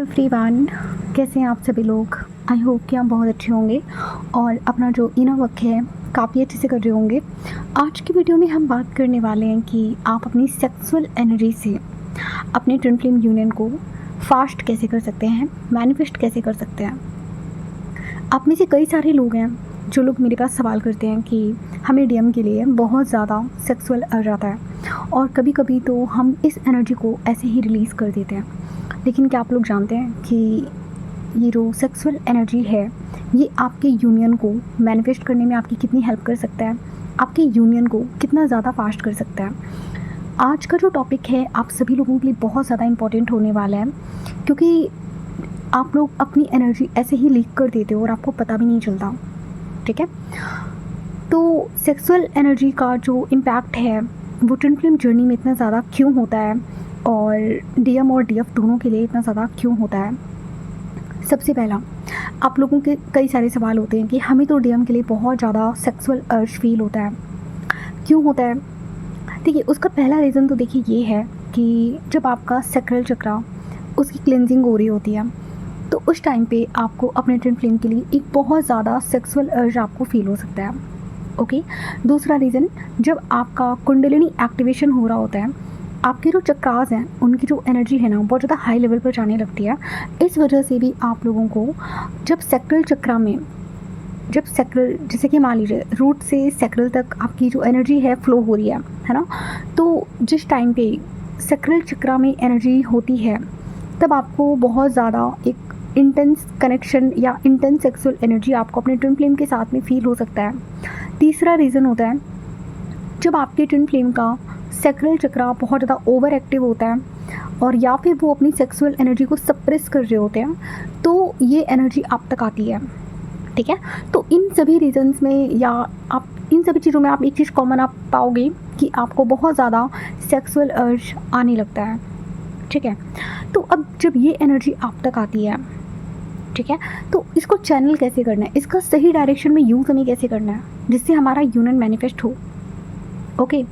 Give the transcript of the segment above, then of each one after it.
Everyone, कैसे हैं आप सभी लोग। आई होप कि आप बहुत अच्छे होंगे और अपना जो इनर वर्क है काफ़ी अच्छे से कर रहे होंगे। आज की वीडियो में हम बात करने वाले हैं कि आप अपनी सेक्सुअल एनर्जी से अपने ट्विन फ्लेम यूनियन को फास्ट कैसे कर सकते हैं, मैनिफेस्ट कैसे कर सकते हैं। आप में से कई सारे लोग हैं जो लोग मेरे पास सवाल करते हैं कि हमें डीएम के लिए बहुत ज़्यादा सेक्सुअल अर्ज आता है और कभी कभी तो हम इस एनर्जी को ऐसे ही रिलीज़ कर देते हैं। लेकिन क्या आप लोग जानते हैं कि ये जो सेक्सुअल एनर्जी है ये आपके यूनियन को मैनिफेस्ट करने में आपकी कितनी हेल्प कर सकता है, आपके यूनियन को कितना ज़्यादा फास्ट कर सकता है। आज का जो टॉपिक है आप सभी लोगों के लिए बहुत ज़्यादा इम्पोर्टेंट होने वाला है, क्योंकि आप लोग अपनी एनर्जी ऐसे ही लीक कर देते हो और आपको पता भी नहीं चलता। ठीक है, तो सेक्सुअल एनर्जी का जो इम्पैक्ट है वो ट्विन फ्लेम जर्नी में इतना ज़्यादा क्यों होता है और डीएम और डीएफ दोनों के लिए इतना ज़्यादा क्यों होता है। सबसे पहला, आप लोगों के कई सारे सवाल होते हैं कि हमें तो डीएम के लिए बहुत ज़्यादा सेक्सुअल अर्ज फील होता है, क्यों होता है। देखिए, उसका पहला रीज़न तो देखिए ये है कि जब आपका सैक्रल चक्रा उसकी क्लिनजिंग हो रही होती है तो उस टाइम पे आपको अपने ट्विन फ्लेम के लिए एक बहुत ज़्यादा सेक्सुअल अर्ज आपको फील हो सकता है। ओके, दूसरा रीज़न, जब आपका कुंडलिनी एक्टिवेशन हो रहा होता है, आपके जो चक्रास हैं उनकी जो एनर्जी है ना बहुत ज़्यादा हाई लेवल पर जाने लगती है। इस वजह से भी आप लोगों को जब सैक्रल चक्रा में, जब सैक्रल, जैसे कि मान लीजिए रूट से सैक्रल तक आपकी जो एनर्जी है फ्लो हो रही है ना, तो जिस टाइम पे सैक्रल चक्रा में एनर्जी होती है तब आपको बहुत ज़्यादा एक इंटेंस कनेक्शन या इंटेंस सेक्सुअल एनर्जी आपको अपने ट्विन फ्लेम के साथ में फील हो सकता है। तीसरा रीज़न होता है जब आपके ट्विन फ्लेम का सैक्रल चक्रा बहुत ज़्यादा ओवर एक्टिव होता है और या फिर वो अपनी सेक्सुअल एनर्जी को सप्रेस कर रहे होते हैं, तो ये एनर्जी आप तक आती है। ठीक है, तो इन सभी रीजंस में या आप इन सभी चीज़ों में आप एक चीज़ कॉमन आप पाओगे कि आपको बहुत ज़्यादा सेक्सुअल अर्ज आने लगता है। ठीक है, तो अब जब ये एनर्जी आप तक आती है, ठीक है, तो इसको चैनल कैसे करना है, इसका सही डायरेक्शन में यूज़ हमें कैसे करना है जिससे हमारा यूनियन मैनिफेस्ट हो। ओके,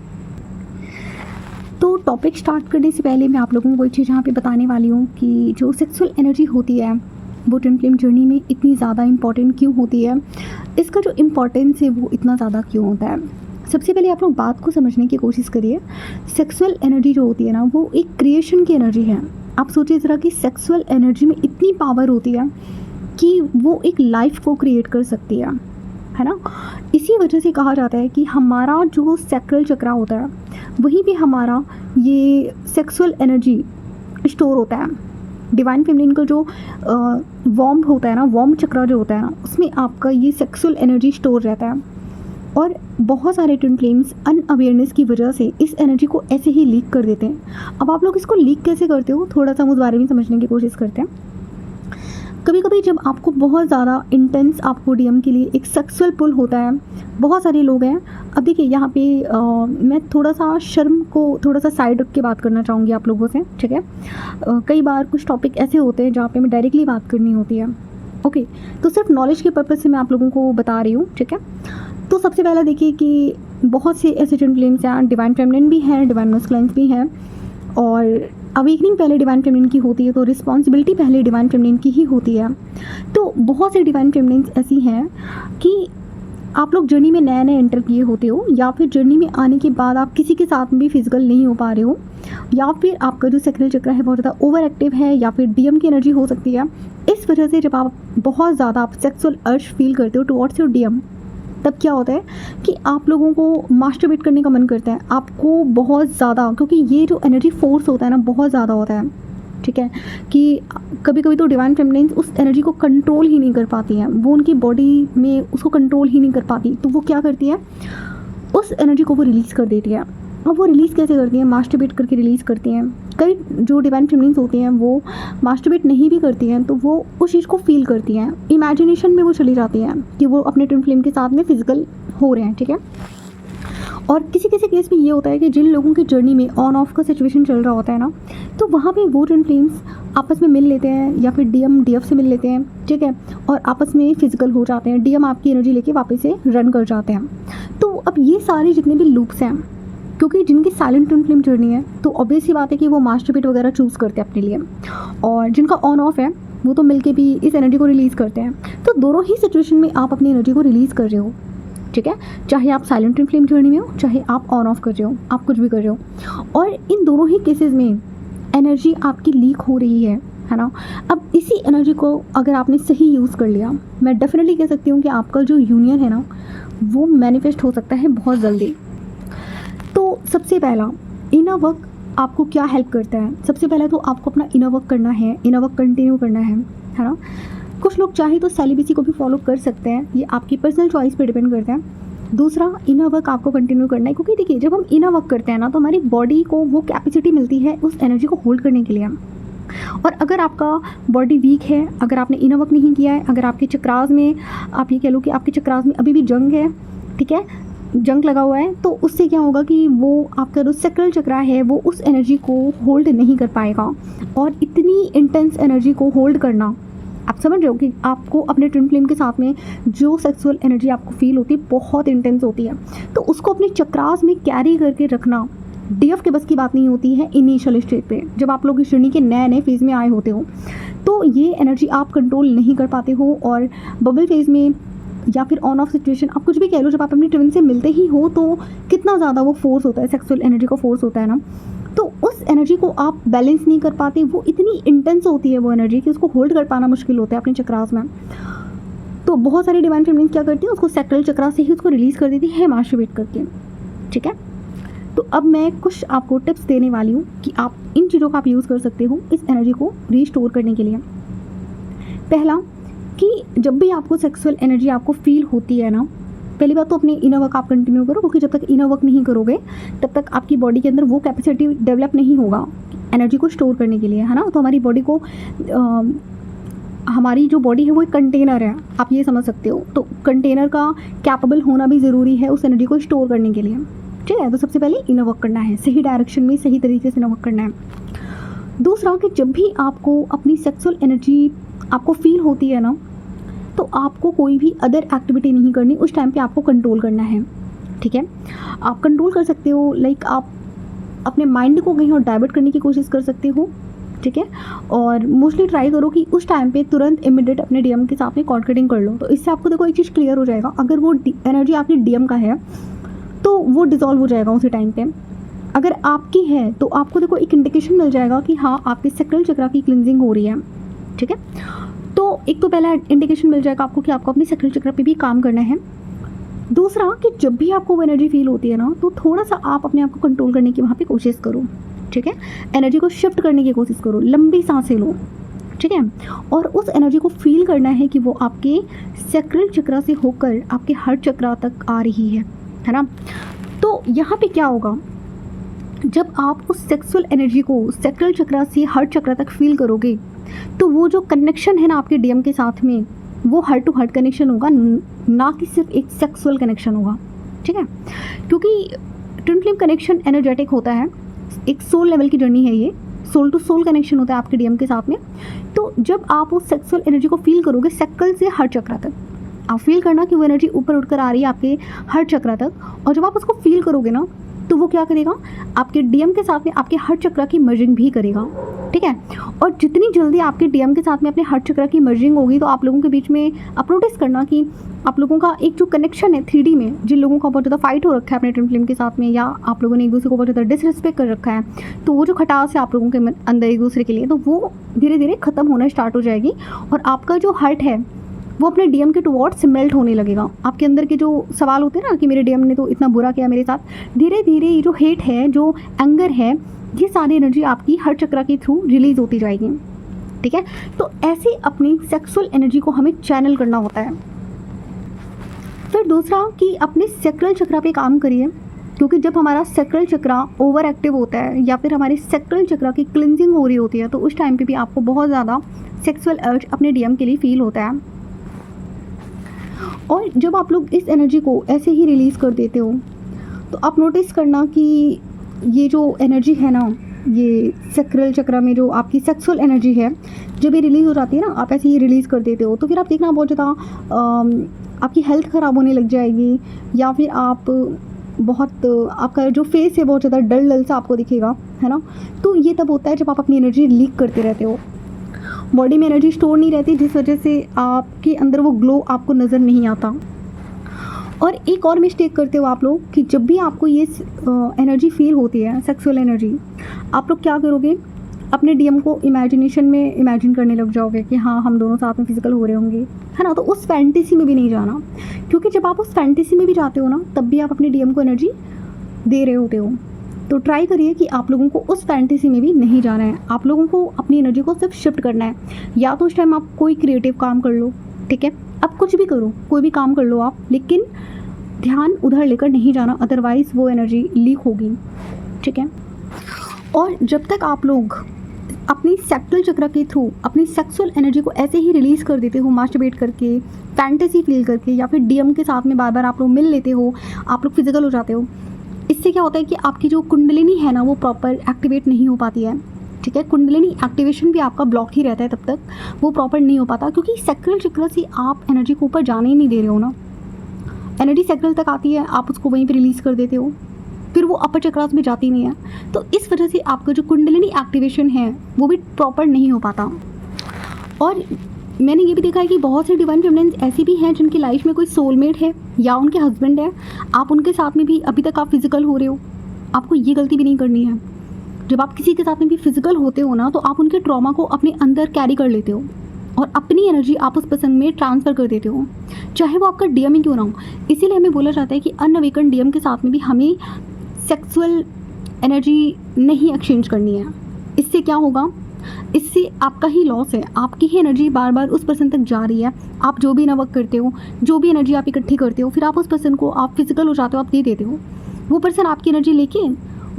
तो टॉपिक स्टार्ट करने से पहले मैं आप लोगों को एक चीज़ यहाँ पे बताने वाली हूँ कि जो सेक्सुअल एनर्जी होती है वो ट्विन फ्लेम जर्नी में इतनी ज़्यादा इम्पॉर्टेंट क्यों होती है, इसका जो इम्पोर्टेंस है वो इतना ज़्यादा क्यों होता है। सबसे पहले आप लोग बात को समझने की कोशिश करिए। सेक्सुअल एनर्जी जो होती है ना वो एक क्रिएशन की एनर्जी है। आप सोचिए ज़रा कि सेक्सुअल एनर्जी में इतनी पावर होती है कि वो एक लाइफ को क्रिएट कर सकती है ना। इसी वजह से कहा जाता है कि हमारा जो सैक्रल चक्रा होता है वहीं पे हमारा ये सेक्सुअल एनर्जी स्टोर होता है। डिवाइन फेमिनिन का जो वॉर्म होता है ना, वॉर्म चक्रा जो होता है ना, उसमें आपका ये सेक्सुअल एनर्जी स्टोर रहता है। और बहुत सारे ट्विन फ्लेम्स अनअवेयरनेस की वजह से इस एनर्जी को ऐसे ही लीक कर देते हैं। अब आप लोग इसको लीक कैसे करते हो, थोड़ा सा हम उस बारे में समझने की कोशिश करते हैं। कभी कभी जब आपको बहुत ज़्यादा इंटेंस आपको डीएम के लिए एक सेक्सुअल पुल होता है, बहुत सारे लोग हैं। अब देखिए यहाँ पे मैं थोड़ा सा शर्म को थोड़ा सा साइड रख के बात करना चाहूँगी आप लोगों से। ठीक है, कई बार कुछ टॉपिक ऐसे होते हैं जहाँ पे मैं डायरेक्टली बात करनी होती है। ओके, तो सिर्फ नॉलेज के पर्पज़ से मैं आप लोगों को बता रही हूँ। ठीक है, तो सबसे पहला देखिए कि बहुत से ऐसे ट्विन फ्लेम्स हैं, डिवाइन फेमिनिन भी हैं, डिवाइन मस्कुलिन भी हैं, और अवेकनिंग पहले डिवाइन फेमिनिन की होती है तो रिस्पॉन्सिबिलिटी पहले डिवाइन फेमिनिन की ही होती है। तो बहुत से डिवाइन फेमिनिन्स ऐसी हैं कि आप लोग जर्नी में नए नए एंटर किए होते हो, या फिर जर्नी में आने के बाद आप किसी के साथ भी फिजिकल नहीं हो पा रहे हो, या फिर आपका जो सैक्रल चक्र है बहुत ज़्यादा ओवर एक्टिव है, या फिर डीएम की एनर्जी हो सकती है। इस वजह से जब आप बहुत ज़्यादा आप सेक्सुअल अर्ज फील करते हो टुवर्ड्स योर डीएम, तब क्या होता है कि आप लोगों को मास्टरबेट करने का मन करता है आपको बहुत ज़्यादा, क्योंकि ये जो एनर्जी फोर्स होता है ना बहुत ज़्यादा होता है। ठीक है, कि कभी कभी तो डिवाइन फेमिनिन उस एनर्जी को कंट्रोल ही नहीं कर पाती हैं, वो उनकी बॉडी में उसको कंट्रोल ही नहीं कर पाती, तो वो क्या करती है, उस एनर्जी को वो रिलीज़ कर देती है। अब वो रिलीज़ कैसे करती हैं, मास्टरबेट करके रिलीज़ करती हैं। कई जो डिवाइन फेमिनिन्स होती हैं वो मास्टरबेट नहीं भी करती हैं तो वो उस चीज़ को फील करती हैं, इमेजिनेशन में वो चली जाती हैं कि वो अपने ट्विन फ्लेम के साथ में फिजिकल हो रहे हैं। ठीक है, और किसी किसी केस में ये होता है कि जिन लोगों की जर्नी में ऑन ऑफ का सिचुएशन चल रहा होता है ना, तो वहाँ पे वो ट्विन फ्लेम्स आपस में मिल लेते हैं या फिर डीएम डीएफ से मिल लेते हैं। ठीक है, और आपस में फिजिकल हो जाते हैं, डीएम आपकी एनर्जी लेके वापस से रन कर जाते हैं। तो अब ये सारे जितने भी लूप्स हैं क्योंकि जिनकी साइलेंट ट्विन फ्लेम जर्नी है तो ऑब्वियस सी बात है कि वो मास्टरबेट वगैरह चूज़ करते हैं अपने लिए, और जिनका ऑन ऑफ है वो तो मिलके भी इस एनर्जी को रिलीज़ करते हैं। तो दोनों ही सिचुएशन में आप अपनी एनर्जी को रिलीज़ कर रहे हो, ठीक है, चाहे आप साइलेंट ट्विन फ्लेम जर्नी में हो, चाहे आप ऑन ऑफ कर रहे हो, आप कुछ भी कर रहे हो, और इन दोनों ही केसेस में एनर्जी आपकी लीक हो रही है ना। अब इसी एनर्जी को अगर आपने सही यूज़ कर लिया, मैं डेफिनेटली कह सकती हूँ कि आपका जो यूनियन है ना वो मैनिफेस्ट हो सकता है बहुत जल्दी। तो सबसे पहला इनर वर्क आपको क्या हेल्प करता है? सबसे पहले तो आपको अपना इनर वर्क करना है, इनर वर्क कंटिन्यू करना है ना। कुछ लोग चाहे तो सेलिबेसी को भी फॉलो कर सकते हैं, ये आपकी पर्सनल चॉइस पे डिपेंड करता है। दूसरा, इनर वर्क आपको कंटिन्यू करना है, क्योंकि देखिए जब हम इनर वर्क करते हैं ना तो हमारी बॉडी को वो कैपेसिटी मिलती है उस एनर्जी को होल्ड करने के लिए। और अगर आपका बॉडी वीक है, अगर आपने इनर वर्क नहीं किया है, अगर आपके चक्रास में, आप ये कह लो कि आपके चक्रास में अभी भी जंग है, ठीक है, जंग लगा हुआ है, तो उससे क्या होगा कि वो आपका जो सैक्रल चक्रा है वो उस एनर्जी को होल्ड नहीं कर पाएगा। और इतनी इंटेंस एनर्जी को होल्ड करना, आप समझ रहे हो कि आपको अपने ट्विन फ्लेम के साथ में जो सेक्सुअल एनर्जी आपको फील होती है बहुत इंटेंस होती है, तो उसको अपने चक्रास में कैरी करके रखना डीएफ के बस की बात नहीं होती है। इनिशियल स्टेज पे जब आप लोग इस जर्नी के नए नए फेज़ में आए होते हो तो ये एनर्जी आप कंट्रोल नहीं कर पाते हो, और बबल फेज़ में या फिर ऑन ऑफ सिचुएशन, आप कुछ भी कह लो, जब आप अपनी ट्विन से मिलते ही हो तो कितना ज़्यादा वो फोर्स होता है, सेक्सुअल एनर्जी का फोर्स होता है ना, तो उस एनर्जी को आप बैलेंस नहीं कर पाते। वो इतनी इंटेंस होती है वो एनर्जी कि उसको होल्ड कर पाना मुश्किल होता है अपने चक्रास में। तो बहुत सारी डिवाइन फेमिनिन क्या करती है, उसको सैक्रल चक्रा से ही उसको रिलीज़ कर देती है मास्टरबेट करके, ठीक है। तो अब मैं कुछ आपको टिप्स देने वाली हूँ कि आप इन चीज़ों का आप यूज़ कर सकते हो इस एनर्जी को रीस्टोर करने के लिए। पहला कि जब भी आपको सेक्सुअल एनर्जी आपको फील होती है ना, पहली बात तो अपने इनर वर्क आप कंटिन्यू करो, क्योंकि जब तक इनर वर्क नहीं करोगे तब तक आपकी बॉडी के अंदर वो कैपेसिटी डेवलप नहीं होगा एनर्जी को स्टोर करने के लिए, है ना। तो हमारी बॉडी को हमारी जो बॉडी है वो एक कंटेनर है, आप ये समझ सकते हो। तो कंटेनर का कैपेबल होना भी ज़रूरी है उस एनर्जी को स्टोर करने के लिए, ठीक है। तो सबसे पहले इनर वर्क करना है, सही डायरेक्शन में सही तरीके से इनर वर्क करना है। दूसरा कि जब भी आपको अपनी सेक्सुअल एनर्जी आपको फील होती है ना, तो आपको कोई भी अदर एक्टिविटी नहीं करनी, उस टाइम पे आपको कंट्रोल करना है, ठीक है। आप कंट्रोल कर सकते हो, लाइक आप अपने माइंड को कहीं और डाइवर्ट करने की कोशिश कर सकते हो, ठीक है। और मोस्टली ट्राई करो कि उस टाइम पे तुरंत इमिडिएट अपने डीएम के साथ में कॉर्ड कटिंग कर लो। तो इससे आपको देखो एक चीज़ क्लियर हो जाएगा, अगर वो एनर्जी आपकी डीएम का है तो वो डिज़ोल्व हो जाएगा उसी टाइम पे। अगर आपकी है तो आपको देखो एक इंडिकेशन मिल जाएगा कि हाँ आपके सैक्रल चक्रा की क्लिनजिंग हो रही है, ठीक है। तो एक तो पहला इंडिकेशन मिल जाएगा आपको कि आपको अपने सैक्रल चक्र पे भी काम करना है। दूसरा कि जब भी आपको वो एनर्जी फील होती है ना, तो थोड़ा सा आप अपने आप को कंट्रोल करने की वहाँ पे कोशिश करो, ठीक है। एनर्जी को शिफ्ट करने की कोशिश करो, लंबी सांसें लो, ठीक है। और उस एनर्जी को फील करना है कि वो आपके सैक्रल चक्र से होकर आपके हार्ट चक्र तक आ रही है ना। तो यहाँ पे क्या होगा, जब आप उस सेक्सुअल एनर्जी को सैक्रल चक्र से हार्ट चक्र तक फील करोगे तो वो जो कनेक्शन है ना आपके डीएम के साथ में, वो हार्ट टू हार्ट कनेक्शन होगा, ना कि सिर्फ एक सेक्सुअल कनेक्शन होगा, ठीक है। क्योंकि ट्विन फ्लेम कनेक्शन एनर्जेटिक होता है, एक सोल लेवल की जर्नी है, ये सोल टू सोल कनेक्शन होता है आपके डीएम के साथ में। तो जब आप उस सेक्सुअल एनर्जी को फील करोगे सैक्रल से हार्ट चक्र तक, आप फील करना कि वो एनर्जी ऊपर उठकर आ रही है आपके हार्ट चक्र तक, और जब आप उसको फील करोगे ना तो वो क्या करेगा, आपके डीएम के साथ में आपके हार्ट चक्र की मर्जिंग भी करेगा, ठीक है। और जितनी जल्दी आपके डीएम के साथ में अपने हार्ट चक्र की मर्जिंग होगी तो आप लोगों के बीच में आप नोटिस करना कि आप लोगों का एक जो कनेक्शन है 3D में, जिन लोगों का बहुत ज़्यादा फाइट हो रखा है अपने ट्विन फ्लेम के साथ में, या आप लोगों ने एक दूसरे को बहुत ज़्यादा डिसरिस्पेक्ट कर रखा है, तो वो जो खटास है आप लोगों के अंदर एक दूसरे के लिए, तो वो धीरे धीरे ख़त्म होना स्टार्ट हो जाएगी। और आपका जो हार्ट है वो अपने डीएम के टुवर्ड्स मेल्ट होने लगेगा। आपके अंदर के जो सवाल होते हैं ना कि मेरे डीएम ने तो इतना बुरा किया मेरे साथ, धीरे धीरे ये जो हेट है, जो एंगर है, ये सारी एनर्जी आपकी हार्ट चक्र के थ्रू रिलीज होती जाएगी, ठीक है। तो ऐसे अपनी सेक्सुअल एनर्जी को हमें चैनल करना होता है। फिर दूसरा कि अपने सैक्रल चक्र पे काम करिए, क्योंकि जब हमारा सैक्रल चक्र ओवर एक्टिव होता है या फिर हमारे सैक्रल चक्र की क्लिनजिंग हो रही होती है, तो उस टाइम पे भी आपको बहुत ज़्यादा सेक्सुअल अर्ज अपने डीएम के लिए फील होता है। और जब आप लोग इस एनर्जी को ऐसे ही रिलीज़ कर देते हो तो आप नोटिस करना कि ये जो एनर्जी है ना, ये सैक्रल चक्र में जो आपकी सेक्सुअल एनर्जी है, जब ये रिलीज़ हो जाती है ना, आप ऐसे ही रिलीज़ कर देते हो, तो फिर आप देखना बहुत ज़्यादा आपकी हेल्थ ख़राब होने लग जाएगी, या फिर आप बहुत आपका जो फेस है बहुत ज़्यादा डल डल सा आपको दिखेगा, है ना। तो ये तब होता है जब आप अपनी एनर्जी लीक करते रहते हो, बॉडी में एनर्जी स्टोर नहीं रहती, जिस वजह से आपके अंदर वो ग्लो आपको नज़र नहीं आता। और एक और मिस्टेक करते हो आप लोग कि जब भी आपको ये एनर्जी फील होती है, सेक्सुअल एनर्जी, आप लोग क्या करोगे, अपने डीएम को इमेजिनेशन में इमेजिन करने लग जाओगे कि हाँ हम दोनों साथ में फिजिकल हो रहे होंगे, है ना। तो उस फैंटेसी में भी नहीं जाना, क्योंकि जब आप उस फैंटेसी में भी जाते हो ना, तब भी आप अपने डीएम को एनर्जी दे रहे होते हो। तो ट्राई करिए कि आप लोगों को उस फैंटेसी में भी नहीं जाना है, आप लोगों को अपनी एनर्जी को सिर्फ शिफ्ट करना है। या तो उस टाइम आप कोई क्रिएटिव काम कर लो, ठीक है, अब कुछ भी करो, कोई भी काम कर लो आप, लेकिन ध्यान उधर लेकर नहीं जाना, अदरवाइज़ वो एनर्जी लीक होगी, ठीक है। और जब तक आप लोग अपनी सेक्टल चक्र के थ्रू अपनी सेक्सुअल एनर्जी को ऐसे ही रिलीज़ कर देते हो, मास्टरबेट करके, फैंटेसी फील करके, या फिर डीएम के साथ में बार बार आप लोग मिल लेते हो, आप लोग फिजिकल हो जाते हो, इससे क्या होता है कि आपकी जो कुंडलिनी है ना वो प्रॉपर एक्टिवेट नहीं हो पाती है, ठीक है। कुंडलिनी एक्टिवेशन भी आपका ब्लॉक ही रहता है, तब तक वो प्रॉपर नहीं हो पाता, क्योंकि सेक्टल चक्र से आप एनर्जी को ऊपर जाने ही नहीं दे रहे हो ना। एनर्जी सेक्टल तक आती है, आप उसको वहीं पे रिलीज़ कर देते हो, फिर वो अपर चक्रास में जाती नहीं है। तो इस वजह से आपका जो कुंडलिनी एक्टिवेशन है वो भी प्रॉपर नहीं हो पाता। और मैंने ये भी देखा है कि बहुत से डिवाइन फेमिनिन्स ऐसी भी हैं जिनकी लाइफ में कोई सोलमेट है या उनके हस्बैंड है, आप उनके साथ में भी अभी तक आप फिजिकल हो रहे हो। आपको ये गलती भी नहीं करनी है। जब आप किसी के साथ में भी फिजिकल होते हो ना, तो आप उनके ट्रॉमा को अपने अंदर कैरी कर लेते हो और अपनी एनर्जी आप उस पर्सन में ट्रांसफ़र कर देते हो, चाहे वो आपका डीएम ही क्यों ना हो। इसीलिए हमें बोला जाता है कि अनअवेकन डीएम के साथ में भी हमें सेक्सुअल एनर्जी नहीं एक्सचेंज करनी है। इससे क्या होगा, इससे आपका ही लॉस है, आपकी ही एनर्जी बार बार उस पर्सन तक जा रही है। आप जो भी वर्क करते हो, जो भी एनर्जी आप इकट्ठी करते हो, फिर आप उस पर्सन को, आप फिजिकल हो जाते हो, आप दे देते हो। वो पर्सन आपकी एनर्जी लेके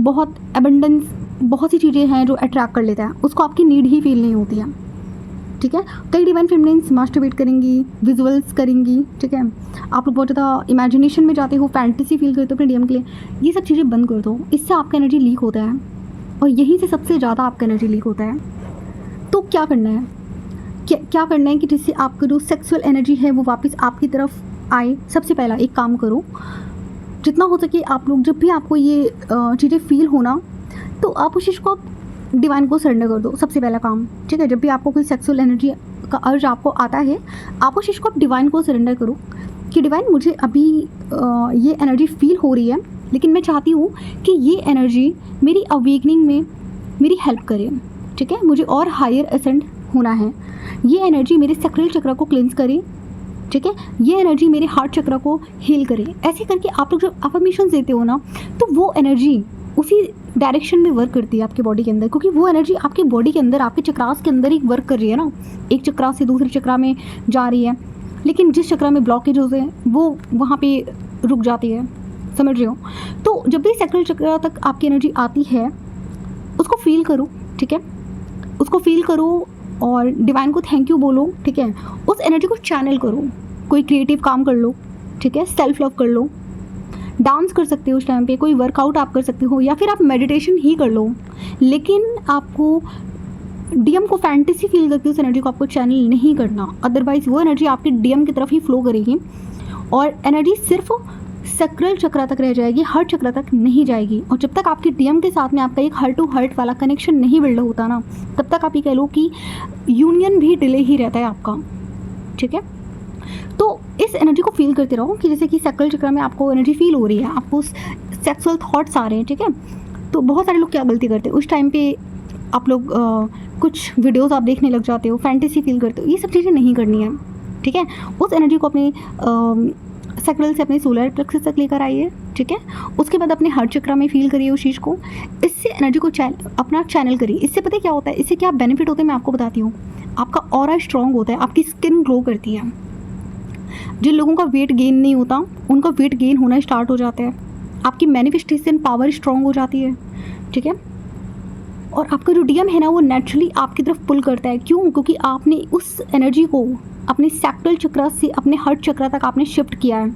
बहुत एबंडेंस, बहुत सी चीज़ें हैं जो अट्रैक्ट कर लेता है, उसको आपकी नीड ही फील नहीं होती है, ठीक है। कई डिवाइन फेमिनिन्स मास्टरबेट करेंगी, विजुअल्स करेंगी, ठीक है। आप लोग बहुत ज़्यादा इमेजिनेशन में जाते हो, फैंटेसी फील करते हो अपने डीएम के लिए, ये सब चीज़ें बंद कर दो, इससे आपका एनर्जी लीक होता है और यहीं से सबसे ज़्यादा आपका एनर्जी लीक होता है। तो क्या करना है, क्या करना है कि जिससे आपका जो सेक्सुअल एनर्जी है वो वापस आपकी तरफ आए। सबसे पहला एक काम करो, जितना हो सके आप लोग, जब भी आपको ये चीज़ें फील होना, तो आप उस चीज़ को डिवाइन को सरेंडर कर दो, सबसे पहला काम, ठीक है। जब भी आपको कोई सेक्सुअल एनर्जी का अर्ज आपको आता है, आप उस चीज़ को डिवाइन को सरेंडर करो कि डिवाइन मुझे अभी ये एनर्जी फील हो रही है, लेकिन मैं चाहती हूँ कि ये एनर्जी मेरी अवेकनिंग में मेरी हेल्प करे, ठीक है। मुझे और हायर असेंड होना है, ये एनर्जी मेरे सैक्रल चक्र को क्लेंस करे, ठीक है। ये एनर्जी मेरे हार्ट चक्र को हील करे। ऐसे करके आप लोग जब अफर्मेशंस देते हो ना, तो वो एनर्जी उसी डायरेक्शन में वर्क करती है आपके बॉडी के अंदर, क्योंकि वो एनर्जी आपके बॉडी के अंदर, आपके चक्रास के अंदर ही वर्क कर रही है ना, एक चक्रा से दूसरे चक्रा में जा रही है। लेकिन जिस चक्रा में ब्लॉकेज होते हैं वो वहाँ पे रुक जाती है, समझ रहे हो। तो जब भी सैक्रल चक्र तक आपकी एनर्जी आती है, उसको फील करो, ठीक है, उसको फील करो और डिवाइन को थैंक यू बोलो, ठीक है। उस एनर्जी को चैनल करो, कोई क्रिएटिव काम कर लो, ठीक है, सेल्फ लव कर लो, डांस कर सकते हो उस टाइम पे, कोई वर्कआउट आप कर सकते हो, या फिर आप मेडिटेशन ही कर लो। लेकिन आपको डीएम को फैंटेसी फील करके उस एनर्जी को आपको चैनल नहीं करना, अदरवाइज वो एनर्जी आपके डीएम की तरफ ही फ्लो करेगी और एनर्जी सिर्फ सैक्रल चक्र तक रह जाएगी, हार्ट चक्र तक नहीं जाएगी। और जब तक आपके डीएम के साथ में आपका एक हार्ट टू हार्ट वाला कनेक्शन नहीं बिल्ड होता ना, तब तक आप ये कह लो कि यूनियन भी डिले ही रहता है आपका, ठीक है। तो इस एनर्जी को फील करते रहो कि जैसे कि सैक्रल चक्र में आपको एनर्जी फील हो रही है, आपको सेक्सुअल थॉट्स आ रहे हैं, ठीक है। तो बहुत सारे लोग क्या गलती करते हैं, उस टाइम पे आप लोग कुछ वीडियोस आप देखने लग जाते हो, फैंटेसी फील करते हो। ये सब चीज़ें नहीं करनी है, ठीक है। उस एनर्जी को अपने सैक्रल से अपने सोलर प्लेक्सस तक लेकर आइए, ठीक है। उसके बाद अपने हार्ट चक्र में फील करिए उस चीज़ को, इससे एनर्जी को अपना चैनल करिए। इससे पता है क्या होता है, इससे क्या बेनिफिट होते हैं मैं आपको बताती हूँ। आपका ऑरा स्ट्रॉन्ग होता है, आपकी स्किन ग्लो करती है। जिन लोगों का वेट गेन नहीं होता, उनका वेट गेन होना स्टार्ट हो जाता है। आपकी मैनिफेस्टेशन पावर स्ट्रॉन्ग हो जाती है, ठीक है। और आपका जो डीएम है ना, वो नेचुरली आपकी तरफ पुल करता है। क्यों? क्योंकि आपने उस एनर्जी को अपने सैक्रल चक्र से अपने हार्ट चक्र तक आपने शिफ्ट किया है,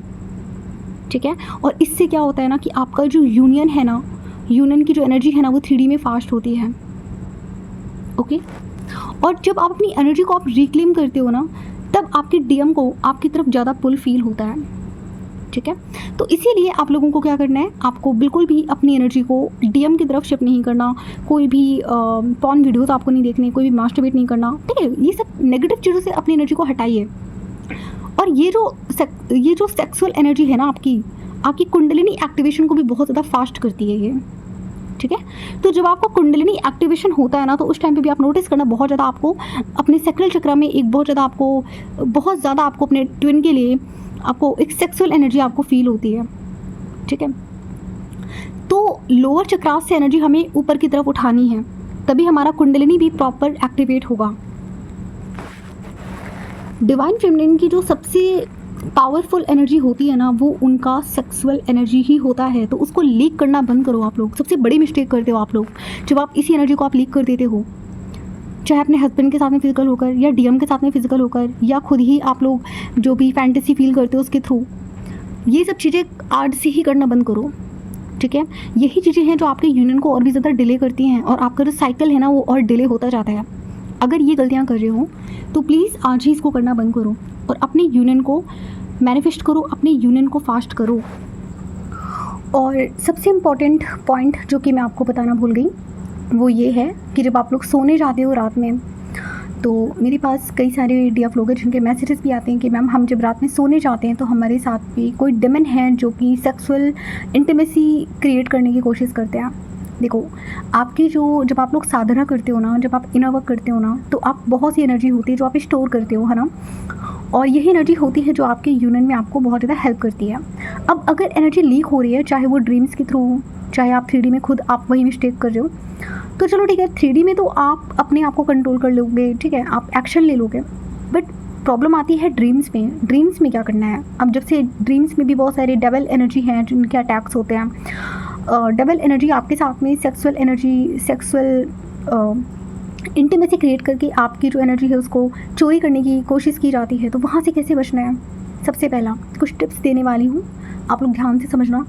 ठीक है। और इससे क्या होता है ना कि आपका जो यूनियन है ना, यूनियन की जो एनर्जी है ना, वो 3D में फास्ट होती है, ओके। और जब आप अपनी एनर्जी को आप रिक्लेम करते हो ना, तब आपके डीएम को आपकी तरफ ज़्यादा पुल फील होता है, ठीक है। तो इसीलिए आप लोगों को क्या करना है, आपको बिल्कुल भी अपनी एनर्जी को डीएम की तरफ शिफ्ट नहीं करना, कोई भी पॉर्न वीडियोस आपको नहीं देखने, कोई भी मास्टरबेट नहीं करना, ठीक है। ये सब नेगेटिव चीज़ों से अपनी एनर्जी को हटाइए। और ये जो सेक्सुअल एनर्जी है ना आपकी कुंडलिनी एक्टिवेशन को भी बहुत ज़्यादा फास्ट करती है ये, ठीक है। तो जब आपका कुंडलिनी एक्टिवेशन होता है ना, तो उस टाइम पे भी आप नोटिस करना बहुत ज़्यादा आपको अपने सैक्रल चक्र में एक बहुत ज़्यादा आपको अपने ट्विन के लिए आपको एक सेक्सुअल एनर्जी आपको फील होती है, ठीक है। तो लोअर चक्रास से एनर्जी हमें ऊपर की तरफ उठानी है, तभी हमारा कुंडलिनी भी प्रॉपर एक्टिवेट होगा। डिवाइन फेमिनिन की जो सबसे पावरफुल एनर्जी होती है ना, वो उनका सेक्सुअल एनर्जी ही होता है। तो उसको लीक करना बंद करो आप लोग। सबसे बड़ी मिस्टेक करते हो आप लोग जब आप इसी एनर्जी को आप लीक कर देते हो, चाहे अपने हस्बैंड के साथ में फिजिकल होकर या डीएम के साथ में फिजिकल होकर, या खुद ही आप लोग जो भी फैंटेसी फील करते हो उसके थ्रू। ये सब चीज़ें आज से ही करना बंद करो, ठीक है। यही चीज़ें हैं जो आपके यूनियन को और भी ज़्यादा डिले करती हैं, और आपका जो साइकिल है ना वो और डिले होता जाता है। अगर ये गलतियाँ कर रहे हो तो प्लीज़ आज ही इसको करना बंद करो और अपने यूनियन को मैनिफेस्ट करो, अपने यूनियन को फास्ट करो। और सबसे इम्पॉर्टेंट पॉइंट जो कि मैं आपको बताना भूल गई वो ये है कि जब आप लोग सोने जाते हो रात में, तो मेरे पास कई सारे डीएफ लोग हैं जिनके मैसेजेस भी आते हैं कि मैम हम जब रात में सोने जाते हैं तो हमारे साथ भी कोई डेमन है जो कि सेक्सुअल इंटीमेसी क्रिएट करने की कोशिश करते हैं। देखो, आपकी जब आप लोग साधना करते हो ना, जब आप इनर वर्क करते हो ना, तो आप बहुत सी एनर्जी होती है जो आप स्टोर करते हो, है ना। और यही एनर्जी होती है जो आपके यूनियन में आपको बहुत ज़्यादा हेल्प करती है। अब अगर एनर्जी लीक हो रही है, चाहे वो ड्रीम्स के थ्रू हो, चाहे आप 3D में खुद आप वही मिस्टेक कर रहे हो, तो चलो ठीक है, 3D में तो आप अपने आप को कंट्रोल कर लोगे, ठीक है, आप एक्शन ले लोगे। बट प्रॉब्लम आती है ड्रीम्स में। ड्रीम्स में क्या करना है? अब जब से ड्रीम्स में भी बहुत सारे डेविल एनर्जी हैं जिनके अटैक्स होते हैं। डेविल एनर्जी आपके साथ में sexual energy, sexual intimacy create करके आपकी जो एनर्जी है उसको चोरी करने की कोशिश की जाती है। तो वहाँ से कैसे बचना है? सबसे पहला कुछ टिप्स देने वाली हूँ, आप लोग ध्यान से समझना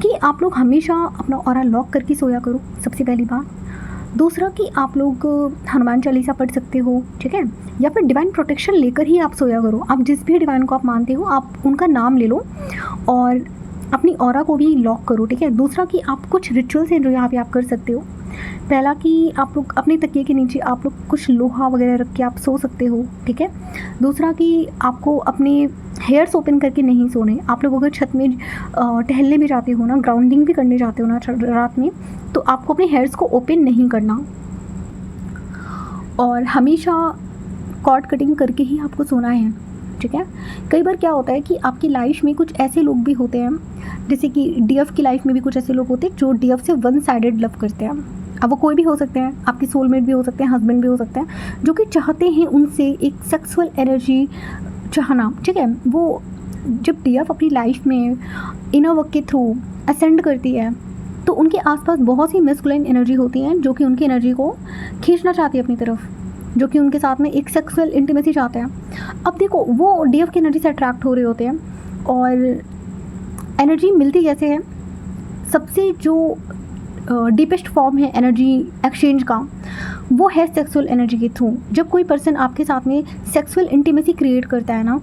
कि आप लोग हमेशा अपना ऑरा लॉक करके सोया करो, सबसे पहली बात। दूसरा कि आप लोग हनुमान चालीसा पढ़ सकते हो, ठीक है, या फिर डिवाइन प्रोटेक्शन लेकर ही आप सोया करो। आप जिस भी डिवाइन को आप मानते हो आप उनका नाम ले लो और अपनी ऑरा को भी लॉक करो, ठीक है। दूसरा कि आप कुछ रिचुअल्स हैं जो यहाँ पे आप कर सकते हो। पहला कि आप लोग अपने तकिए के नीचे आप लोग कुछ लोहा वगैरह रख के आप सो सकते हो, ठीक है। दूसरा कि आपको अपने हेयर्स ओपन करके नहीं सोने। आप लोग अगर छत में टहलने भी जाते हो ना, ग्राउंडिंग भी करने जाते हो ना रात में, तो आपको अपने हेयर्स को ओपन नहीं करना। और हमेशा कॉर्ड कटिंग करके ही आपको सोना है, ठीक है। कई बार क्या होता है कि आपकी लाइफ में कुछ ऐसे लोग भी होते हैं, जैसे कि डीएफ की लाइफ में भी कुछ ऐसे लोग होते हैं जो डीएफ से वन साइडेड लव करते हैं। अब वो कोई भी हो सकते हैं, आपके सोलमेट भी हो सकते हैं, हस्बैंड भी हो सकते हैं, जो कि चाहते हैं उनसे एक सेक्सुअल एनर्जी चाहना, ठीक है। वो जब डीएफ अपनी लाइफ में इनर वर्क के थ्रू असेंड करती है तो उनके आसपास बहुत सी मैस्कुलाइन एनर्जी होती हैं जो कि उनकी एनर्जी को खींचना चाहती है अपनी तरफ, जो कि उनके साथ में एक सेक्सुअल इंटीमेसी चाहते हैं। अब देखो, वो डीएफ की एनर्जी से अट्रैक्ट हो रहे होते हैं और एनर्जी मिलती कैसे है? सबसे जो डीपेस्ट फॉर्म है एनर्जी एक्सचेंज का, वो है सेक्सुअल एनर्जी के थ्रू। जब कोई पर्सन आपके साथ में सेक्सुअल इंटीमेसी क्रिएट करता है ना,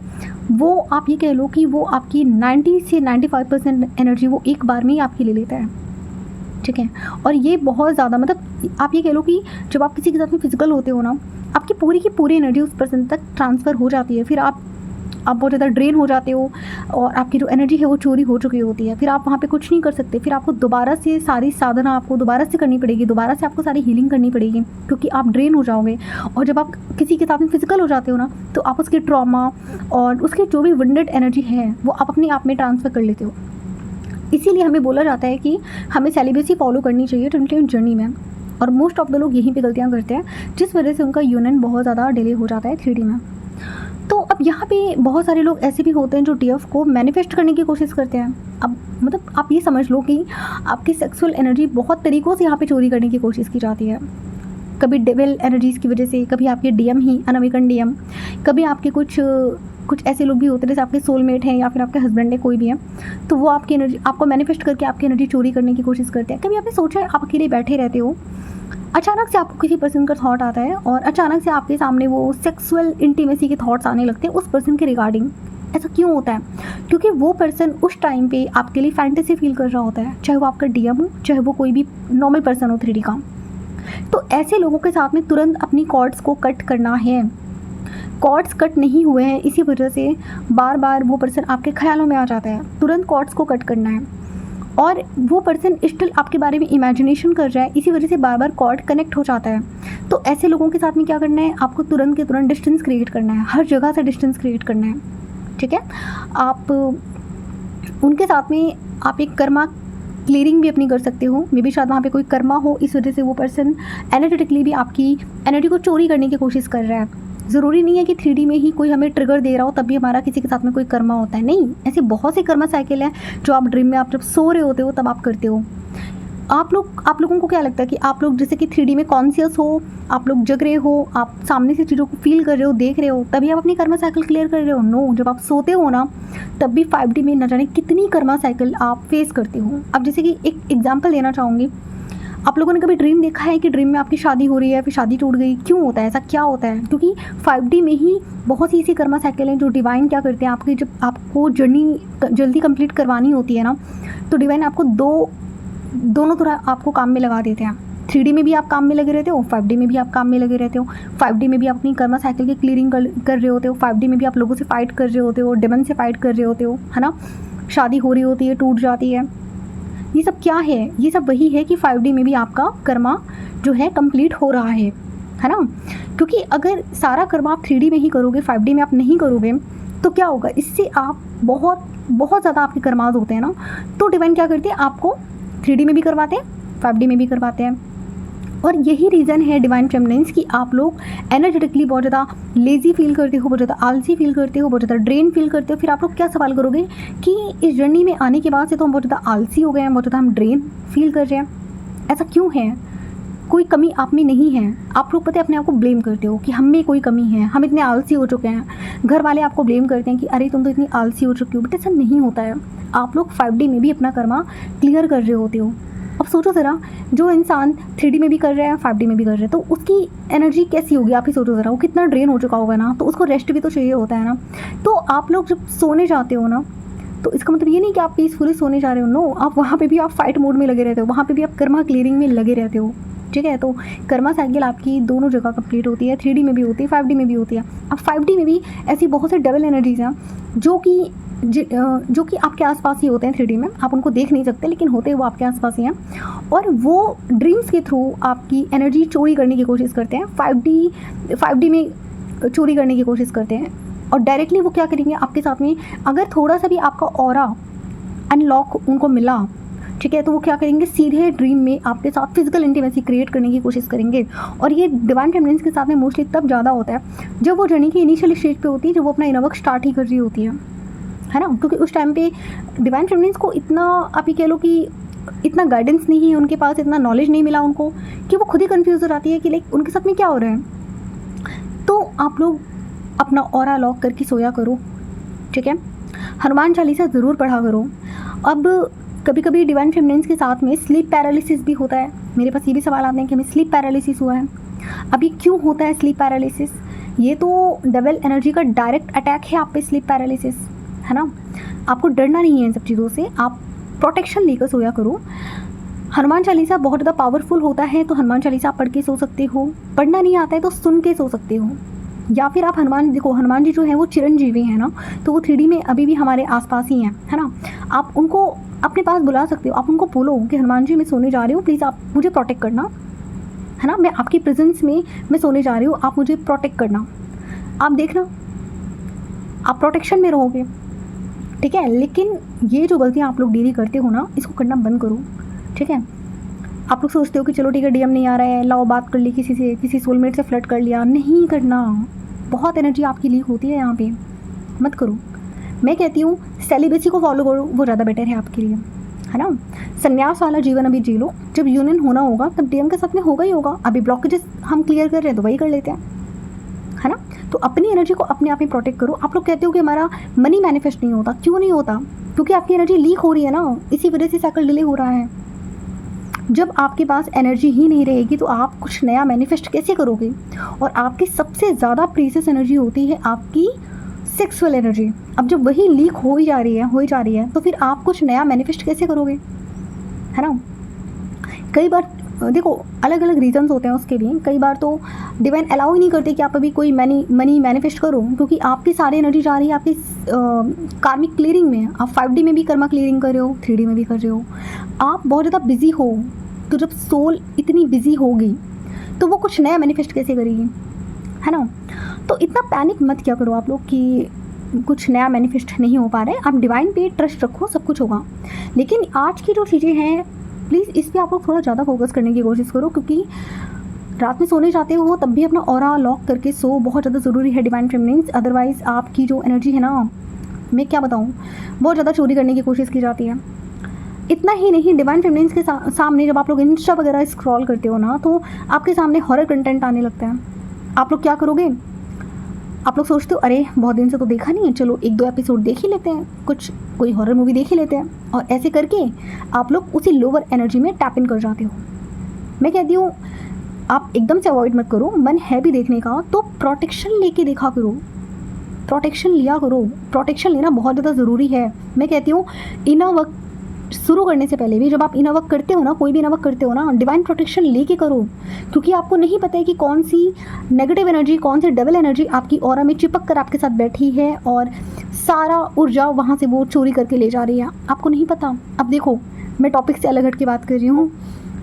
वो आप ये कह लो कि वो आपकी 90 से 95% एनर्जी वो एक बार में ही आपकी ले लेता है, ठीक है। और ये बहुत ज़्यादा, मतलब आप ये कह लो कि जब आप किसी के साथ में फिजिकल होते हो ना, आपकी पूरी की पूरी एनर्जी उस पर्सन तक ट्रांसफ़र हो जाती है। फिर आप बहुत ज़्यादा ड्रेन हो जाते हो और आपकी जो एनर्जी है वो चोरी हो चुकी होती है। फिर आप वहाँ पे कुछ नहीं कर सकते, फिर आपको दोबारा से सारी साधना आपको दोबारा से करनी पड़ेगी, दोबारा से आपको सारी हीलिंग करनी पड़ेगी, क्योंकि आप ड्रेन हो जाओगे। और जब आप किसी के साथ में फिजिकल हो जाते हो ना, तो आप उसके ट्रॉमा और उसकी जो भी विंडेड एनर्जी है वो आप अपने आप में ट्रांसफ़र कर लेते हो। इसीलिए हमें बोला जाता है कि हमें सेलिब्रेसी फॉलो करनी चाहिए ट्विन फ्लेम जर्नी में। और मोस्ट ऑफ द लोग यहीं पे गलतियाँ करते हैं, जिस वजह से उनका यूनियन बहुत ज़्यादा डिले हो जाता है 3D में। तो अब यहाँ पे बहुत सारे लोग ऐसे भी होते हैं जो डीएफ को मैनिफेस्ट करने की कोशिश करते हैं। अब मतलब आप ये समझ लो कि आपकी सेक्सुअल एनर्जी बहुत तरीक़ों से यहाँ पे चोरी करने की कोशिश की जाती है। कभी डेविल एनर्जीज़ की वजह से, कभी आपके डीएम ही अनअवेकन डीएम, कभी आपके कुछ ऐसे लोग भी होते हैं जैसे आपके सोलमेट हैं या फिर आपके हस्बैंड है, कोई भी है, तो वो आपकी एनर्जी आपको मैनिफेस्ट करके आपकी एनर्जी चोरी करने की कोशिश करते हैं। कभी आपने सोचा है आप अकेले बैठे रहते हो, अचानक से आपको किसी पर्सन का थॉट आता है और अचानक से आपके सामने वो सेक्सुअल इंटीमेसी के थॉट्स आने लगते हैं उस पर्सन के रिगार्डिंग, ऐसा क्यों होता है? क्योंकि वो पर्सन उस टाइम पे आपके लिए फैंटेसी फील कर रहा होता है, चाहे वो आपका डीएम हो, चाहे वो कोई भी नॉर्मल पर्सन हो 3D का। तो ऐसे लोगों के साथ में तुरंत अपनी कॉर्ड्स को कट करना है। कॉर्ड्स कट नहीं हुए हैं, इसी वजह से बार बार वो पर्सन आपके ख्यालों में आ जाता है, तुरंत कॉर्ड्स को कट करना है। और वो पर्सन स्टिल आपके बारे में इमेजिनेशन कर रहा है, इसी वजह से बार बार कॉर्ड कनेक्ट हो जाता है। तो ऐसे लोगों के साथ में क्या करना है, आपको तुरंत के तुरंत डिस्टेंस क्रिएट करना है, हर जगह से डिस्टेंस क्रिएट करना है, ठीक है। आप उनके साथ में आप एक कर्मा क्लियरिंग भी अपनी कर सकते हो। मे बी शायद वहाँ पे कोई कर्मा हो, इस वजह से वो पर्सन एनर्जेटिकली भी आपकी एनर्जी को चोरी करने की कोशिश कर रहा है। ज़रूरी नहीं है कि 3D में ही कोई हमें ट्रिगर दे रहा हो तब भी हमारा किसी के साथ में कोई कर्मा होता है, नहीं। ऐसे बहुत से कर्मा साइकिल हैं जो आप ड्रीम में, आप जब सो रहे होते हो तब आप करते हो। आप लोगों को क्या लगता है कि आप लोग जैसे कि 3D में कॉन्शियस हो, आप लोग जग रहे हो, आप सामने से चीज़ों को फील कर रहे हो, देख रहे हो, तभी आप अपनी कर्मा साइकिल क्लियर कर रहे हो? नो, जब आप सोते हो ना तब भी 5D में न जाने कितनी कर्मा साइकिल आप फेस करते हो। अब जैसे कि एक एग्जांपल देना चाहूँगी, आप लोगों ने कभी ड्रीम देखा है कि ड्रीम में आपकी शादी हो रही है, फिर शादी टूट गई? क्यों होता है ऐसा, क्या होता है? क्योंकि 5D में ही बहुत सी ऐसी कर्मा साइकिल हैं जो डिवाइन क्या करते हैं, आपकी जब आपको जर्नी जल्दी कंप्लीट करवानी होती है ना, तो डिवाइन आपको दोनों तरह आपको काम में लगा देते हैं। 3D में भी आप काम में लगे रहते हो, 5D में भी आप काम में लगे रहते हो। 5D में भी आप अपनी कर्मा साइकिल की क्लियरिंग कर रहे होते हो, 5D में भी आप लोगों से फाइट कर रहे होते हो, डेमन से फाइट कर रहे होते हो, है ना। शादी हो रही होती है, टूट जाती है। ये सब क्या है? ये सब वही है कि 5D में भी आपका कर्मा जो है कंप्लीट हो रहा है ना। क्योंकि अगर सारा कर्मा आप 3D में ही करोगे, 5D में आप नहीं करोगे, तो क्या होगा, इससे आप बहुत बहुत ज़्यादा आपके कर्माज होते हैं ना। तो डिवाइन क्या करते हैं, आपको 3D में भी करवाते हैं, 5D में भी करवाते हैं। और यही रीज़न है डिवाइन फेमिनिन्स कि आप लोग एनर्जेटिकली बहुत ज़्यादा लेज़ी फील करते हो, बहुत ज़्यादा आलसी फील करते हो, बहुत ज़्यादा ड्रेन फील करते हो। फिर आप लोग क्या सवाल करोगे कि इस जर्नी में आने के बाद से तो हम बहुत ज़्यादा आलसी हो गए हैं, बहुत ज़्यादा हम ड्रेन फील कर रहे हैं। ऐसा क्यों है? कोई कमी आप में नहीं है। आप लोग पता है अपने आप को ब्लेम करते हो कि हम में कोई कमी है, हम इतने आलसी हो चुके हैं। घर वाले आपको ब्लेम करते हैं कि अरे तुम तो इतनी आलसी हो चुकी हो, बट ऐसा नहीं होता है। आप लोग 5D में भी अपना कर्मा क्लियर कर रहे होते हो। अब सोचो ज़रा, जो इंसान 3D में भी कर रहा है, 5D में भी कर रहा है, तो उसकी एनर्जी कैसी होगी? आप ही सोचो ज़रा, वो कितना ड्रेन हो चुका होगा ना। तो उसको रेस्ट भी तो चाहिए होता है ना। तो आप लोग जब सोने जाते हो ना, तो इसका मतलब ये नहीं कि आप पीसफुली सोने जा रहे हो, नो। आप वहाँ पे भी आप फाइट मोड में लगे रहते हो, वहाँ पे भी आप कर्मा क्लियरिंग में लगे रहते हो, ठीक है। तो कर्मा साइकिल आपकी दोनों जगह कंप्लीट होती है, 3D में भी होती है, 5D में भी होती है। अब 5D में भी ऐसी बहुत से डबल एनर्जीज़ हैं जो कि आपके आसपास ही होते हैं। 3D में आप उनको देख नहीं सकते, लेकिन होते वो आपके आसपास ही हैं, और वो ड्रीम्स के थ्रू आपकी एनर्जी चोरी करने की कोशिश करते हैं। 5D में चोरी करने की कोशिश करते हैं, और डायरेक्टली वो क्या करेंगे आपके साथ में, अगर थोड़ा सा भी आपका ऑरा अनलॉक उनको मिला, ठीक है, तो वो क्या करेंगे, सीधे ड्रीम में आपके साथ फिजिकल इंटीमेसी क्रिएट करने की कोशिश करेंगे। और ये डिवाइन फेमिनिन्स के साथ में मोस्टली तब ज़्यादा होता है जब वो जर्नी की इनिशियल स्टेज पे होती है, जब वो अपना इनर वर्क स्टार्ट ही कर रही होती है ना। क्योंकि उस टाइम पे डिवाइन फेमिनिन्स को इतना, आप ये कह लो कि इतना गाइडेंस नहीं है उनके पास, इतना नॉलेज नहीं मिला उनको, कि वो खुद ही कन्फ्यूज़ हो जाती है कि लाइक उनके साथ में क्या हो रहा है। तो आप लोग अपना ऑरा लॉक करके सोया करो, ठीक है। हनुमान चालीसा ज़रूर पढ़ा करो। अब कभी कभी डिवाइन फेमिनिन्स के साथ में स्लीप पैरालिसिस भी होता है। मेरे पास ये भी सवाल आते हैं कि हमें स्लीप पैरालिसिस हुआ है। अब ये क्यों होता है स्लीप पैरालिसिस? ये तो डबल एनर्जी का डायरेक्ट अटैक है आप पे, स्लीप पैरालिसिस, है ना। आपको डरना नहीं है इन सब चीज़ों से, आप प्रोटेक्शन लेकर सोया करो। हनुमान चालीसा बहुत ज़्यादा पावरफुल होता है, तो हनुमान चालीसा आप पढ़ के सो सकते हो। पढ़ना नहीं आता है तो सुन के सो सकते हो। या फिर आप हनुमान जी जो हैं वो चिरंजीवी हैं ना, तो वो 3D में अभी भी हमारे आसपास ही हैं, है ना। आप उनको अपने पास बुला सकते हो, आप उनको बोलो कि हनुमान जी मैं सोने जा रही हूँ, प्लीज़ आप मुझे प्रोटेक्ट करना, है ना। मैं आपकी प्रेजेंस में मैं सोने जा रही हूँ, आप मुझे प्रोटेक्ट करना। आप देखना आप प्रोटेक्शन में रहोगे, ठीक है। लेकिन ये जो गलतियाँ आप लोग डेली करते हो ना, इसको करना बंद करो, ठीक है। आप लोग सोचते हो कि चलो ठीक है, डीएम नहीं आ रहा है, लाओ बात कर ली किसी से, किसी सोलमेट से फ्लर्ट कर लिया, नहीं करना। बहुत एनर्जी आपकी लीक होती है यहाँ पे, मत करो। मैं कहती हूँ सेलिबेसी को फॉलो करो, वो ज़्यादा बेटर है आपके लिए, है ना। संन्यास वाला जीवन अभी जी लो, जब यूनियन होना होगा तब डीएम के साथ में होगा ही होगा। अभी ब्लॉकेजेस हम क्लियर कर रहे हैं तो वही कर लेते हैं, है ना। तो अपनी एनर्जी को अपने आप ही प्रोटेक्ट करो। आप लोग कहते हो कि हमारा मनी मैनिफेस्ट नहीं होता, क्यों नहीं होता? क्योंकि आपकी एनर्जी लीक हो रही है ना, इसी वजह से साइकिल डिले हो रहा है। जब आपके पास एनर्जी ही नहीं रहेगी तो आप कुछ नया मैनिफेस्ट कैसे करोगे? और आपकी सबसे ज़्यादा प्रीशियस एनर्जी होती है आपकी सेक्सुअल एनर्जी। अब जब वही लीक हो ही जा रही है तो फिर आप कुछ नया मैनिफेस्ट कैसे करोगे, है ना। कई बार देखो अलग अलग रीजंस होते हैं उसके भी। कई बार तो डिवाइन अलाउ ही नहीं करते कि आप अभी कोई मनी मैनिफेस्ट करो, क्योंकि आपकी सारी एनर्जी जा रही है आपकी कार्मिक क्लियरिंग में। आप 5D में भी कर्मा क्लियरिंग कर रहे हो, 3D में भी कर रहे हो, आप बहुत ज़्यादा बिजी हो। तो जब सोल इतनी बिजी होगी तो वो कुछ नया मैनिफेस्ट कैसे करेगी, है ना। तो इतना पैनिक मत क्या करो आप लोग कि कुछ नया मैनिफेस्ट नहीं हो पा रहा है। आप डिवाइन पे ट्रस्ट रखो, सब कुछ होगा। लेकिन आज की जो चीज़ें हैं प्लीज़ इस पर आप लोग थोड़ा ज़्यादा फोकस करने की कोशिश करो, क्योंकि रात में सोने जाते हो तब भी अपना ऑरा लॉक करके सो, बहुत ज़्यादा ज़रूरी है डिवाइन फेमिनिन्स। अदरवाइज़ आपकी जो एनर्जी है ना, मैं क्या बताऊँ, बहुत ज़्यादा चोरी करने की कोशिश की जाती है। इतना ही नहीं, डिवाइन फेमिनिन्स के सामने जब आप लोग इंस्टा वगैरह स्क्रॉल करते हो ना, तो आपके सामने हॉरर कंटेंट आने लगता है। आप लोग क्या करोगे, आप लोग सोचते हो अरे बहुत दिन से तो देखा नहीं है, चलो 1-2 एपिसोड देख ही लेते हैं, कोई हॉरर मूवी देख ही लेते हैं, और ऐसे करके आप लोग उसी लोअर एनर्जी में टैप इन कर जाते हो। मैं कहती हूँ आप एकदम से अवॉइड मत करो। मन है भी देखने का तो प्रोटेक्शन लेके देखा करो, प्रोटेक्शन लिया करो। प्रोटेक्शन लेना बहुत ज़्यादा ज़रूरी है। मैं कहती हूँ इनर वर्क शुरू करने से पहले भी, जब आप इनर वर्क करते हो ना, कोई भी इनर वर्क करते हो ना, डिवाइन प्रोटेक्शन लेके करो, क्योंकि आपको नहीं पता है कि कौन सी नेगेटिव एनर्जी, कौन सी डबल एनर्जी आपकी ऑरा में चिपक कर आपके साथ बैठी है और सारा ऊर्जा वहाँ से वो चोरी करके ले जा रही है, आपको नहीं पता। अब देखो मैं टॉपिक से अलग हट के बात कर रही हूँ,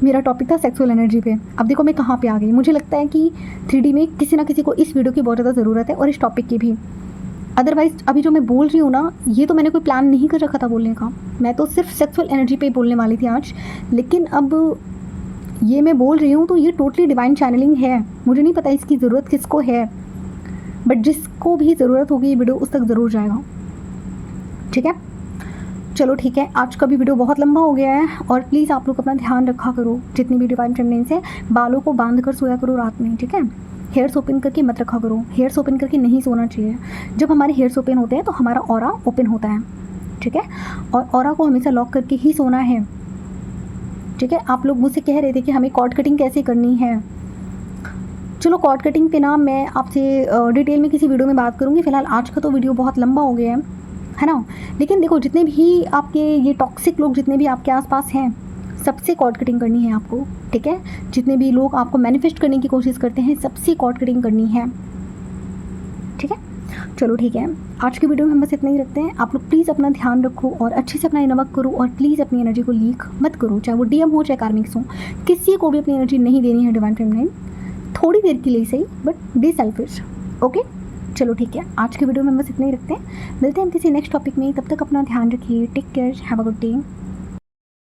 मेरा टॉपिक था सेक्सुअल एनर्जी पे। अब देखो मैं कहाँ पे आ गई। मुझे लगता है कि 3D में किसी ना किसी को इस वीडियो की बहुत ज़्यादा ज़रूरत है और इस टॉपिक की भी। अदरवाइज़ अभी जो मैं बोल रही हूँ ना, ये तो मैंने कोई प्लान नहीं कर रखा था बोलने का, मैं तो सिर्फ सेक्सुअल एनर्जी पे बोलने वाली थी आज। लेकिन अब ये मैं बोल रही हूँ तो ये टोटली डिवाइन चैनलिंग है। मुझे नहीं पता इसकी ज़रूरत किसको है, बट जिसको भी ज़रूरत होगी ये वीडियो उस तक ज़रूर जाएगा, ठीक है। चलो ठीक है, आज का भी वीडियो बहुत लंबा हो गया है, और प्लीज़ आप लोग अपना ध्यान रखा करो। जितनी भी डिवाइन फेमिनिन्स है, बालों को बांध कर सोया करो रात में, ठीक है। हेयर्स ओपन करके मत रखा करो, हेयर्स ओपन करके नहीं सोना चाहिए। जब हमारे हेयर्स ओपन होते हैं तो हमारा ऑरा ओपन होता है, ठीक है, और ऑरा को हमेशा लॉक करके ही सोना है, ठीक है। आप लोग मुझसे कह रहे थे कि हमें कॉर्ड कटिंग कैसे करनी है। चलो कॉर्ड कटिंग पे ना मैं आपसे डिटेल में किसी वीडियो में बात करूँगी। फ़िलहाल आज का तो वीडियो बहुत लंबा हो गया है ना। लेकिन देखो जितने भी आपके ये टॉक्सिक लोग जितने भी आपके आसपास हैं, सबसे कॉर्ड कटिंग करनी है आपको, ठीक है। जितने भी लोग आपको मैनिफेस्ट करने की कोशिश करते हैं, सबसे कॉर्ड कटिंग करनी है, ठीक है। चलो ठीक है, आज की वीडियो में हम बस इतना ही रखते हैं। आप लोग प्लीज़ अपना ध्यान रखो और अच्छे से अपना इनर वर्क करो, और प्लीज़ अपनी एनर्जी को लीक मत करो, चाहे वो DM हो चाहे कार्मिक्स हो। किसी को भी अपनी एनर्जी नहीं देनी है डिवाइन फेमिनिन, थोड़ी देर के लिए सही, बट बी सेल्फिश, ओके। चलो ठीक है, आज के वीडियो में बस इतना ही रखते हैं। मिलते हैं किसी नेक्स्ट टॉपिक में, तब तक अपना ध्यान रखिए। Take care, have a good day.